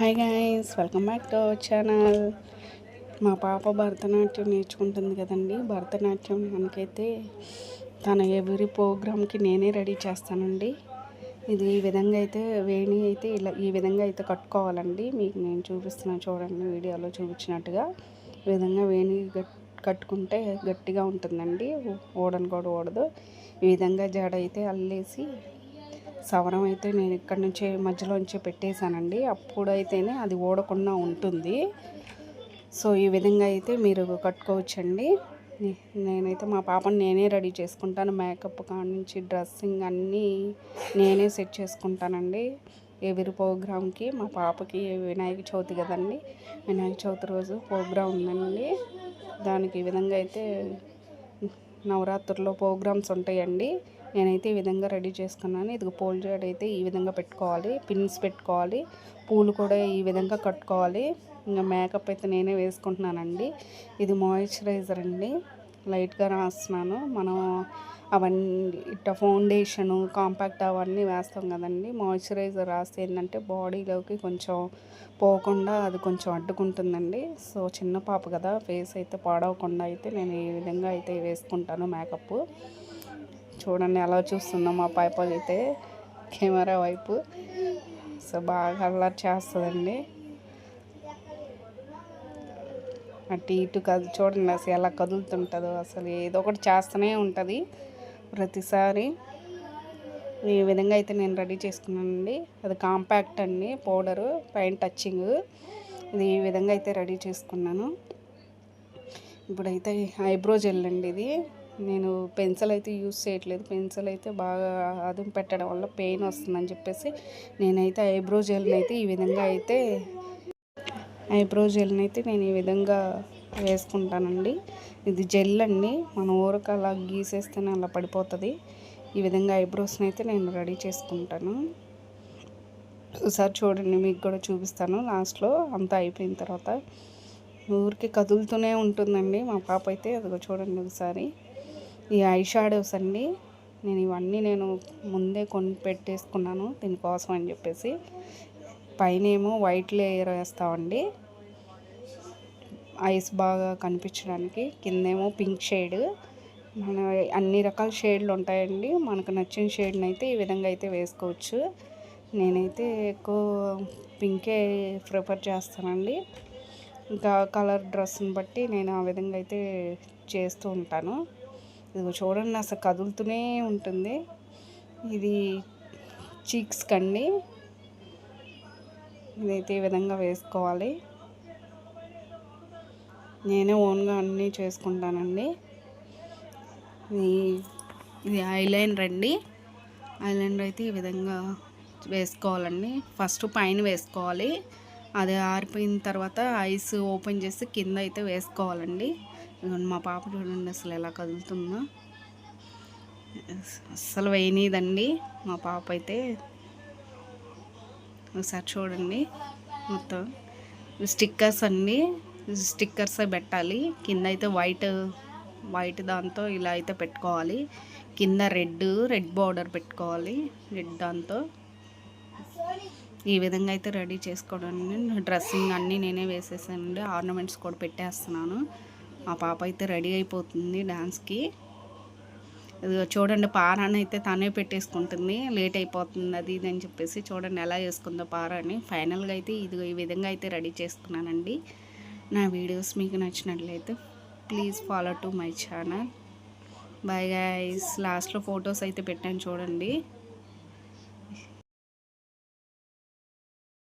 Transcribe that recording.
Hi guys, welcome back to our channel. మా పాప భరతనాట్యం నేర్చుకుంటుంది కదండి. భరతనాట్యం మనకైతే తన ఎవరి ప్రోగ్రామ్కి నేనే రెడీ చేస్తానండి. ఇది ఈ విధంగా అయితే వేణి అయితే ఇలా ఈ విధంగా అయితే కట్టుకోవాలండి. మీకు నేను చూపిస్తున్నాను చూడండి, వీడియోలో చూపించినట్టుగా ఈ విధంగా వేణి కట్టుకుంటే గట్టిగా ఉంటుందండి, ఓడను కూడా ఓడదు. ఈ విధంగా జడ అయితే అల్లేసి సవరం అయితే నేను ఇక్కడ నుంచే మధ్యలోంచే పెట్టేశానండి. అప్పుడైతేనే అది ఓడకుండా ఉంటుంది. సో ఈ విధంగా అయితే మీరు కట్టుకోవచ్చండి. నేనైతే మా పాపని నేనే రెడీ చేసుకుంటాను. మేకప్ కాడ నుంచి డ్రెస్సింగ్ అన్నీ నేనే సెట్ చేసుకుంటానండి. ఎవరి ప్రోగ్రామ్కి మా పాపకి వినాయక చవితి కదండి, వినాయక చవితి రోజు ప్రోగ్రామ్ ఉందండి. దానికి ఈ విధంగా అయితే నవరాత్రుల్లో ప్రోగ్రామ్స్ ఉంటాయండి. నేనైతే ఈ విధంగా రెడీ చేసుకున్నాను. ఇది పోల్ జడ అయితే ఈ విధంగా పెట్టుకోవాలి, పిన్స్ పెట్టుకోవాలి, పూలు కూడా ఈ విధంగా కట్టుకోవాలి. ఇంకా మేకప్ అయితే నేనే వేసుకుంటున్నానండి. ఇది మాయిశ్చరైజర్ అండి, లైట్గా రాస్తున్నాను. మనం అవన్నీ ఇట్లా ఫౌండేషను కాంపాక్ట్ అవన్నీ వేస్తాం కదండి. మాయిశ్చరైజర్ రాస్తే ఏంటంటే బాడీలోకి కొంచెం పోకుండా అది కొంచెం అడ్డుకుంటుందండి. సో చిన్న పాప కదా, ఫేస్ అయితే పాడవకుండా అయితే నేను ఈ విధంగా అయితే వేసుకుంటాను మేకప్. చూడండి ఎలా చూస్తుందో మా పాప అయితే కెమెరా వైపు. సో బాగా అల్లరి చేస్తుందండి, అటు ఇటు చూడండి అసలు ఎలా కదులుతుంటుందో. అసలు ఏదో ఒకటి చేస్తూనే ఉంటుంది ప్రతిసారి. ఈ విధంగా అయితే నేను రెడీ చేసుకున్నానండి. అది కాంపాక్ట్ అండి, పౌడరు పైన టచ్చింగ్. ఇది ఈ విధంగా అయితే రెడీ చేసుకున్నాను. ఇప్పుడైతే ఐబ్రో జెల్ అండి. ఇది నేను పెన్సిల్ అయితే యూజ్ చేయట్లేదు. పెన్సిల్ అయితే బాగా అదుం పెట్టడం వల్ల పెయిన్ వస్తుందని చెప్పేసి నేనైతే ఐబ్రో జెల్ని అయితే ఈ విధంగా అయితే నేను ఈ విధంగా వేసుకుంటానండి. ఇది జెల్ అండి, మన ఊరికి అలా గీసేస్తేనే అలా పడిపోతుంది. ఈ విధంగా ఐబ్రోస్ని అయితే నేను రెడీ చేసుకుంటాను. ఒకసారి చూడండి, మీకు కూడా చూపిస్తాను లాస్ట్లో అంతా అయిపోయిన తర్వాత. ఊరికి కదులుతూనే ఉంటుందండి మా పాప అయితే. అదిగో చూడండి ఒకసారి. ఈ ఐ షాడోస్ అండి, నేను ఇవన్నీ ముందే కొని పెట్టేసుకున్నాను దీనికోసం అని చెప్పేసి. పైన ఏమో వైట్ లేయర్ వేస్తామండి ఐస్ బాగా కనిపించడానికి, కిందేమో పింక్ షేడ్. మన అన్ని రకాల షేడ్లు ఉంటాయండి, మనకు నచ్చిన షేడ్ని అయితే ఈ విధంగా అయితే వేసుకోవచ్చు. నేనైతే ఎక్కువ పింకే ప్రిఫర్ చేస్తానండి. ఇంకా కలర్ డ్రెస్ని బట్టి నేను ఆ విధంగా అయితే చేస్తూ ఉంటాను. ఇది చూడండి అసలు కదులుతూనే ఉంటుంది. ఇది చీక్స్ కండి, ఇదైతే ఈ విధంగా వేసుకోవాలి. నేనే ఓన్గా అన్నీ చేసుకుంటానండి. ఇది ఐలైనర్ అండి. ఐలైనర్ అయితే ఈ విధంగా వేసుకోవాలండి. ఫస్ట్ పైన వేసుకోవాలి, అది ఆరిపోయిన తర్వాత ఐస్ ఓపెన్ చేసి కింద అయితే వేసుకోవాలండి. మా పాప చూడండి అసలు ఎలా కదులుతుందో, అస్సలు వేయనీదండి మా పాప అయితే. ఒకసారి చూడండి మొత్తం స్టిక్కర్స్ అండి, స్టిక్కర్స్ పెట్టాలి. కింద అయితే వైట్ దాంతో ఇలా అయితే పెట్టుకోవాలి. కింద రెడ్ బార్డర్ పెట్టుకోవాలి, రెడ్ దాంతో. ఈ విధంగా అయితే రెడీ చేసుకోవడం. డ్రెస్సింగ్ అన్నీ నేనే వేసేసానండి, ఆర్నమెంట్స్ కూడా పెట్టేస్తున్నాను. మా పాప అయితే రెడీ అయిపోతుంది డాన్స్కి. చూడండి, పారాని అయితే తనే పెట్టేసుకుంటుంది, లేట్ అయిపోతుంది అది ఇది అని చెప్పేసి. చూడండి ఎలా వేసుకుందో పారాని. ఫైనల్గా అయితే ఈ విధంగా అయితే రెడీ చేసుకున్నానండి. నా వీడియోస్ మీకు నచ్చినట్లయితే please follow to my channel. Bye guys. లాస్ట్లో ఫొటోస్ అయితే పెట్టాను చూడండి.